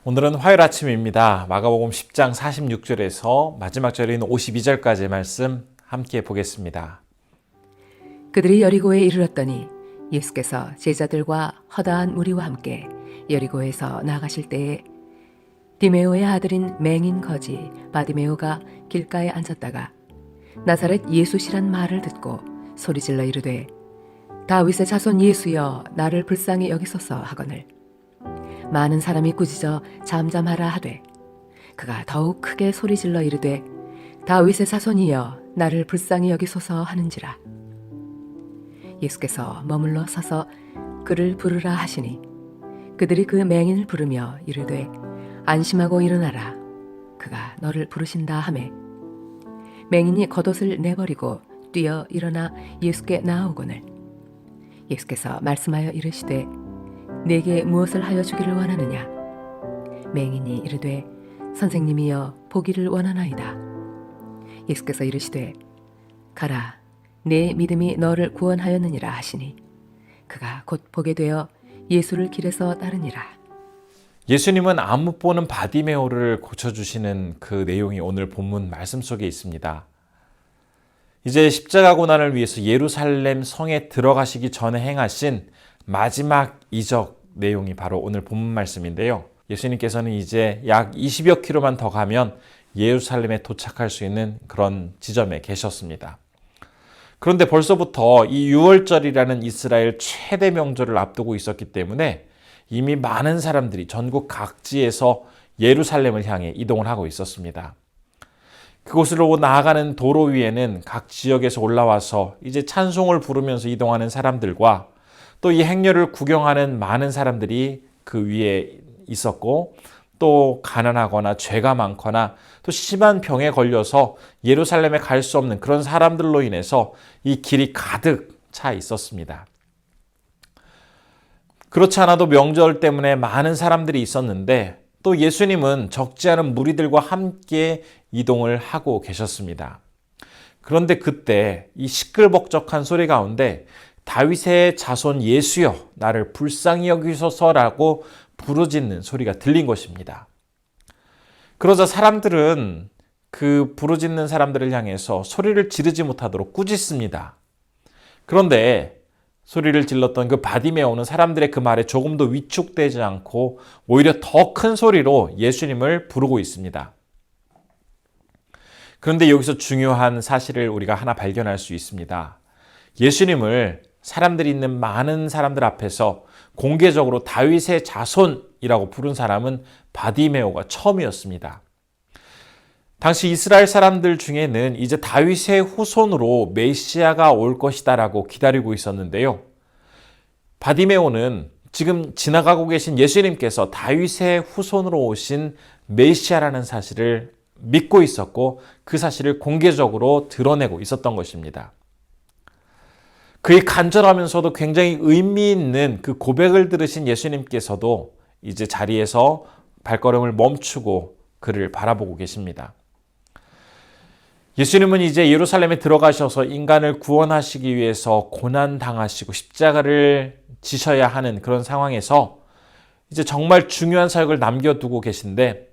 오늘은 화요일 아침입니다. 마가복음 10장 46절에서 마지막 절인 52절까지의 말씀 함께 보겠습니다. 그들이 여리고에 이르렀더니 예수께서 제자들과 허다한 무리와 함께 여리고에서 나가실 때에 디메오의 아들인 맹인 거지 바디메오가 길가에 앉았다가 나사렛 예수시란 말을 듣고 소리질러 이르되 다윗의 자손 예수여 나를 불쌍히 여기소서 하거늘 많은 사람이 꾸짖어 잠잠하라 하되 그가 더욱 크게 소리질러 이르되 다윗의 자손이여 나를 불쌍히 여기소서 하는지라. 예수께서 머물러 서서 그를 부르라 하시니 그들이 그 맹인을 부르며 이르되 안심하고 일어나라 그가 너를 부르신다 하매 맹인이 겉옷을 내버리고 뛰어 일어나 예수께 나아오거늘 예수께서 말씀하여 이르시되 내게 무엇을 하여 주기를 원하느냐. 맹인이 이르되 선생님이여 보기를 원하나이다. 예수께서 이르시되 가라 내 믿음이 너를 구원하였느니라 하시니 그가 곧 보게 되어 예수를 길에서 따르니라. 예수님은 안 못 보는 바디메오를 고쳐주시는 그 내용이 오늘 본문 말씀 속에 있습니다. 이제 십자가 고난을 위해서 예루살렘 성에 들어가시기 전에 행하신 마지막 이적 내용이 바로 오늘 본문 말씀인데요. 예수님께서는 이제 약 20여 킬로만 더 가면 예루살렘에 도착할 수 있는 그런 지점에 계셨습니다. 그런데 벌써부터 이 6월절이라는 이스라엘 최대 명절을 앞두고 있었기 때문에 이미 많은 사람들이 전국 각지에서 예루살렘을 향해 이동을 하고 있었습니다. 그곳으로 나아가는 도로 위에는 각 지역에서 올라와서 이제 찬송을 부르면서 이동하는 사람들과 또 이 행렬을 구경하는 많은 사람들이 그 위에 있었고 또 가난하거나 죄가 많거나 또 심한 병에 걸려서 예루살렘에 갈 수 없는 그런 사람들로 인해서 이 길이 가득 차 있었습니다. 그렇지 않아도 명절 때문에 많은 사람들이 있었는데 또 예수님은 적지 않은 무리들과 함께 이동을 하고 계셨습니다. 그런데 그때 이 시끌벅적한 소리 가운데 다윗의 자손 예수여 나를 불쌍히 여기소서라고 부르짖는 소리가 들린 것입니다. 그러자 사람들은 그 부르짖는 사람들을 향해서 소리를 지르지 못하도록 꾸짖습니다. 그런데 소리를 질렀던 그 바디메오는 사람들의 그 말에 조금도 위축되지 않고 오히려 더 큰 소리로 예수님을 부르고 있습니다. 그런데 여기서 중요한 사실을 우리가 하나 발견할 수 있습니다. 예수님을 사람들이 있는 많은 사람들 앞에서 공개적으로 다윗의 자손이라고 부른 사람은 바디메오가 처음이었습니다. 당시 이스라엘 사람들 중에는 이제 다윗의 후손으로 메시아가 올 것이다라고 기다리고 있었는데요. 바디메오는 지금 지나가고 계신 예수님께서 다윗의 후손으로 오신 메시아라는 사실을 믿고 있었고 그 사실을 공개적으로 드러내고 있었던 것입니다. 그의 간절하면서도 굉장히 의미 있는 그 고백을 들으신 예수님께서도 이제 자리에서 발걸음을 멈추고 그를 바라보고 계십니다. 예수님은 이제 예루살렘에 들어가셔서 인간을 구원하시기 위해서 고난당하시고 십자가를 지셔야 하는 그런 상황에서 이제 정말 중요한 사역을 남겨두고 계신데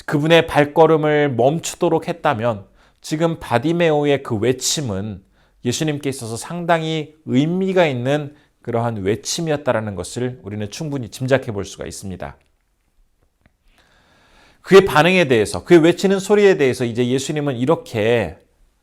그분의 발걸음을 멈추도록 했다면 지금 바디메오의 그 외침은 예수님께 있어서 상당히 의미가 있는 그러한 외침이었다라는 것을 우리는 충분히 짐작해 볼 수가 있습니다. 그의 반응에 대해서, 그의 외치는 소리에 대해서 이제 예수님은 이렇게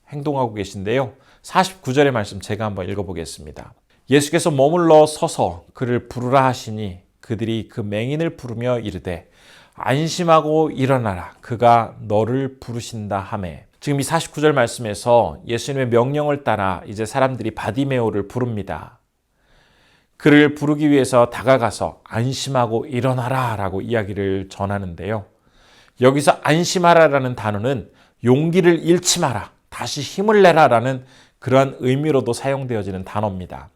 행동하고 계신데요. 49절의 말씀 제가 한번 읽어보겠습니다. 예수께서 머물러 서서 그를 부르라 하시니 그들이 그 맹인을 부르며 이르되 안심하고 일어나라 그가 너를 부르신다 하매. 지금 이 49절 말씀에서 예수님의 명령을 따라 이제 사람들이 바디메오를 부릅니다. 그를 부르기 위해서 다가가서 안심하고 일어나라 라고 이야기를 전하는데요. 여기서 안심하라라는 단어는 용기를 잃지 마라, 다시 힘을 내라 라는 그러한 의미로도 사용되어지는 단어입니다.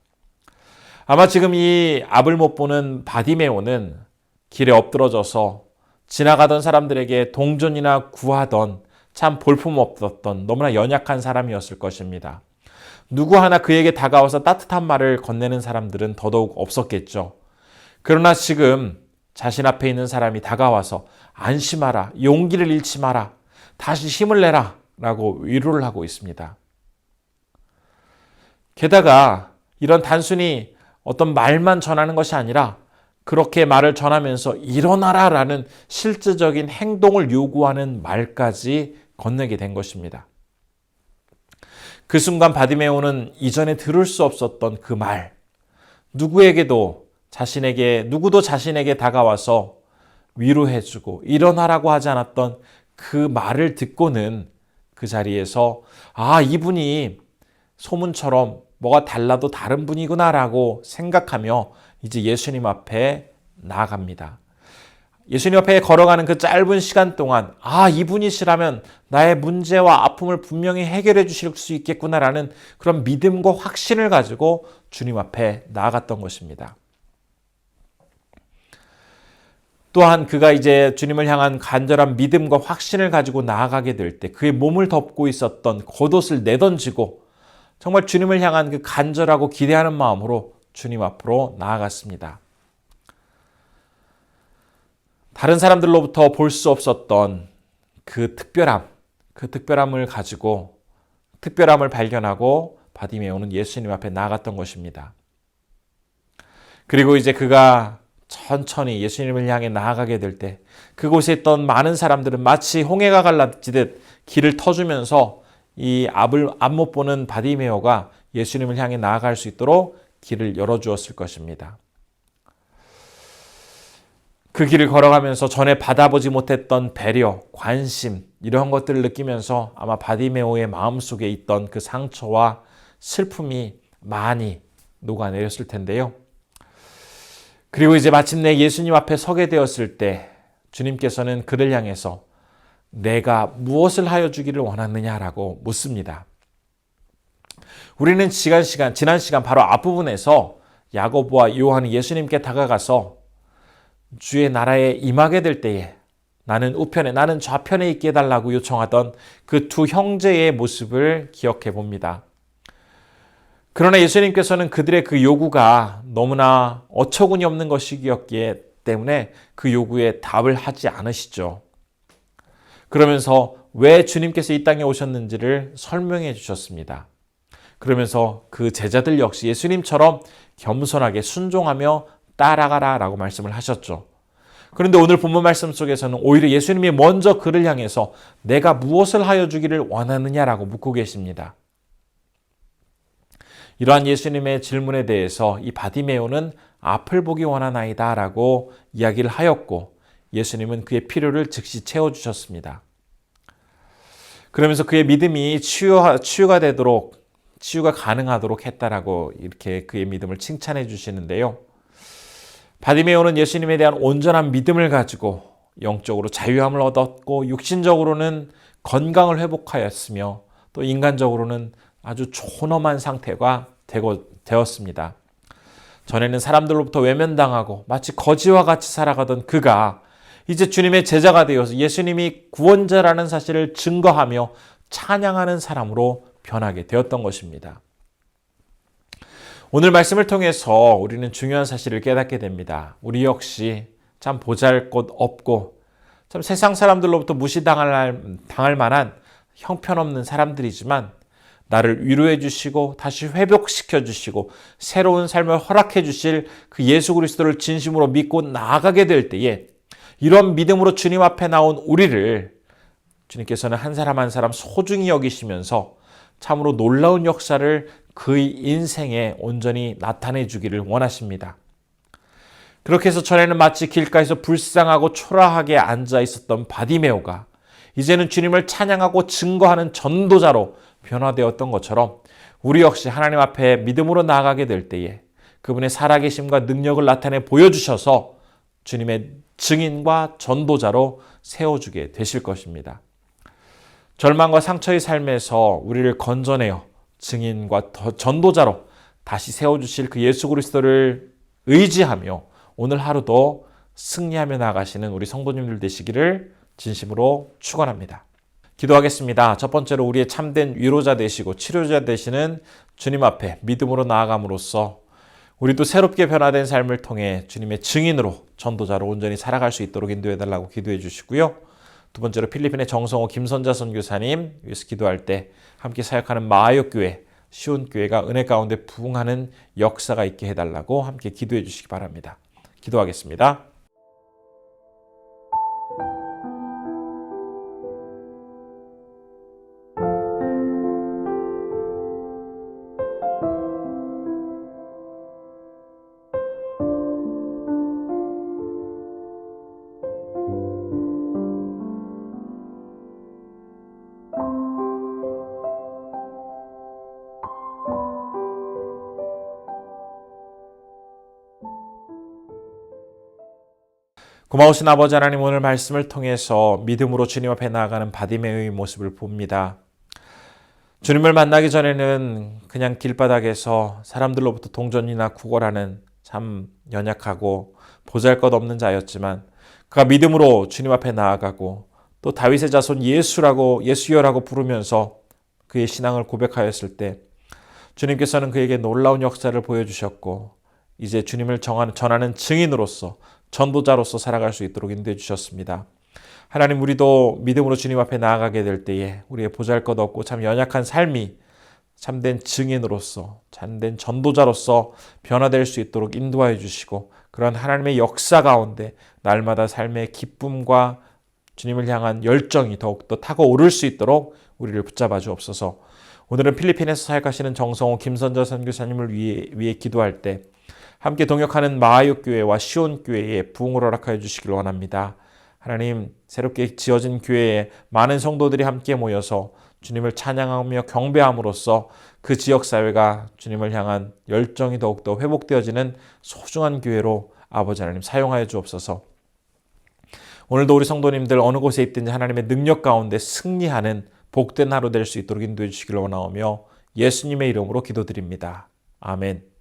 아마 지금 이 앞을 못 보는 바디메오는 길에 엎드러져서 지나가던 사람들에게 동전이나 구하던 참 볼품없었던 너무나 연약한 사람이었을 것입니다. 누구 하나 그에게 다가와서 따뜻한 말을 건네는 사람들은 더더욱 없었겠죠. 그러나 지금 자신 앞에 있는 사람이 다가와서 안심하라, 용기를 잃지 마라, 다시 힘을 내라 라고 위로를 하고 있습니다. 게다가 이런 단순히 어떤 말만 전하는 것이 아니라 그렇게 말을 전하면서 일어나라 라는 실제적인 행동을 요구하는 말까지 건네게 된 것입니다. 그 순간 바디메오는 이전에 들을 수 없었던 그 말, 누구도 자신에게 다가와서 위로해주고 일어나라고 하지 않았던 그 말을 듣고는 그 자리에서 이분이 소문처럼 뭐가 달라도 다른 분이구나라고 생각하며 이제 예수님 앞에 나아갑니다. 예수님 앞에 걸어가는 그 짧은 시간 동안 이분이시라면 나의 문제와 아픔을 분명히 해결해 주실 수 있겠구나라는 그런 믿음과 확신을 가지고 주님 앞에 나아갔던 것입니다. 또한 그가 이제 주님을 향한 간절한 믿음과 확신을 가지고 나아가게 될 때 그의 몸을 덮고 있었던 겉옷을 내던지고 정말 주님을 향한 그 간절하고 기대하는 마음으로 주님 앞으로 나아갔습니다. 다른 사람들로부터 볼 수 없었던 그 특별함을 가지고 특별함을 발견하고 바디메오는 예수님 앞에 나아갔던 것입니다. 그리고 이제 그가 천천히 예수님을 향해 나아가게 될 때 그곳에 있던 많은 사람들은 마치 홍해가 갈라지듯 길을 터주면서 이 앞 못 보는 바디메오가 예수님을 향해 나아갈 수 있도록 길을 열어주었을 것입니다. 그 길을 걸어가면서 전에 받아보지 못했던 배려, 관심 이런 것들을 느끼면서 아마 바디메오의 마음속에 있던 그 상처와 슬픔이 많이 녹아내렸을 텐데요. 그리고 이제 마침내 예수님 앞에 서게 되었을 때 주님께서는 그를 향해서 내가 무엇을 하여 주기를 원하느냐라고 묻습니다. 우리는 지난 시간 바로 앞부분에서 야고보와 요한이 예수님께 다가가서 주의 나라에 임하게 될 때에 나는 우편에 나는 좌편에 있게 해달라고 요청하던 그 두 형제의 모습을 기억해 봅니다. 그러나 예수님께서는 그들의 그 요구가 너무나 어처구니 없는 것이었기 때문에 그 요구에 답을 하지 않으시죠. 그러면서 왜 주님께서 이 땅에 오셨는지를 설명해 주셨습니다. 그러면서 그 제자들 역시 예수님처럼 겸손하게 순종하며 따라가라 라고 말씀을 하셨죠. 그런데 오늘 본문 말씀 속에서는 오히려 예수님이 먼저 그를 향해서 내가 무엇을 하여 주기를 원하느냐라고 묻고 계십니다. 이러한 예수님의 질문에 대해서 이 바디메오는 앞을 보기 원하나이다 라고 이야기를 하였고 예수님은 그의 필요를 즉시 채워주셨습니다. 그러면서 그의 믿음이 치유가 가능하도록 했다라고 이렇게 그의 믿음을 칭찬해 주시는데요. 바디메오는 예수님에 대한 온전한 믿음을 가지고 영적으로 자유함을 얻었고 육신적으로는 건강을 회복하였으며 또 인간적으로는 아주 존엄한 상태가 되었습니다. 전에는 사람들로부터 외면당하고 마치 거지와 같이 살아가던 그가 이제 주님의 제자가 되어서 예수님이 구원자라는 사실을 증거하며 찬양하는 사람으로 변하게 되었던 것입니다. 오늘 말씀을 통해서 우리는 중요한 사실을 깨닫게 됩니다. 우리 역시 참 보잘것없고 참 세상 사람들로부터 무시당할 만한 형편없는 사람들이지만 나를 위로해 주시고 다시 회복시켜 주시고 새로운 삶을 허락해 주실 그 예수 그리스도를 진심으로 믿고 나아가게 될 때에 이런 믿음으로 주님 앞에 나온 우리를 주님께서는 한 사람 한 사람 소중히 여기시면서 참으로 놀라운 역사를 그의 인생에 온전히 나타내 주기를 원하십니다. 그렇게 해서 전에는 마치 길가에서 불쌍하고 초라하게 앉아 있었던 바디메오가 이제는 주님을 찬양하고 증거하는 전도자로 변화되었던 것처럼 우리 역시 하나님 앞에 믿음으로 나아가게 될 때에 그분의 살아계심과 능력을 나타내 보여주셔서 주님의 증인과 전도자로 세워주게 되실 것입니다. 절망과 상처의 삶에서 우리를 건져내어 증인과 전도자로 다시 세워주실 그 예수 그리스도를 의지하며 오늘 하루도 승리하며 나가시는 우리 성도님들 되시기를 진심으로 축원합니다. 기도하겠습니다. 첫 번째로 우리의 참된 위로자 되시고 치료자 되시는 주님 앞에 믿음으로 나아감으로써 우리도 새롭게 변화된 삶을 통해 주님의 증인으로 전도자로 온전히 살아갈 수 있도록 인도해달라고 기도해 주시고요. 두 번째로 필리핀의 정성호 김선자 선교사님 위해서 기도할 때 함께 사역하는 마하역교회, 시온교회가 은혜 가운데 부흥하는 역사가 있게 해달라고 함께 기도해 주시기 바랍니다. 기도하겠습니다. 고마우신 아버지 하나님, 오늘 말씀을 통해서 믿음으로 주님 앞에 나아가는 바디메오의 모습을 봅니다. 주님을 만나기 전에는 그냥 길바닥에서 사람들로부터 동전이나 구걸하는 참 연약하고 보잘것없는 자였지만 그가 믿음으로 주님 앞에 나아가고 또 다윗의 자손 예수여라고 부르면서 그의 신앙을 고백하였을 때 주님께서는 그에게 놀라운 역사를 보여주셨고 이제 주님을 전하는 증인으로서 전도자로서 살아갈 수 있도록 인도해 주셨습니다. 하나님, 우리도 믿음으로 주님 앞에 나아가게 될 때에 우리의 보잘것없고 참 연약한 삶이 참된 증인으로서 참된 전도자로서 변화될 수 있도록 인도하여 주시고 그런 하나님의 역사 가운데 날마다 삶의 기쁨과 주님을 향한 열정이 더욱더 타고 오를 수 있도록 우리를 붙잡아 주옵소서. 오늘은 필리핀에서 사역하시는 정성호 김선자 선교사님을 위해 기도할 때 함께 동역하는 마하역교회와 시온교회에 부흥을 허락하여 주시길 원합니다. 하나님, 새롭게 지어진 교회에 많은 성도들이 함께 모여서 주님을 찬양하며 경배함으로써 그 지역사회가 주님을 향한 열정이 더욱더 회복되어지는 소중한 교회로 아버지 하나님 사용하여 주옵소서. 오늘도 우리 성도님들 어느 곳에 있든지 하나님의 능력 가운데 승리하는 복된 하루 될 수 있도록 인도해 주시길 원하오며 예수님의 이름으로 기도드립니다. 아멘.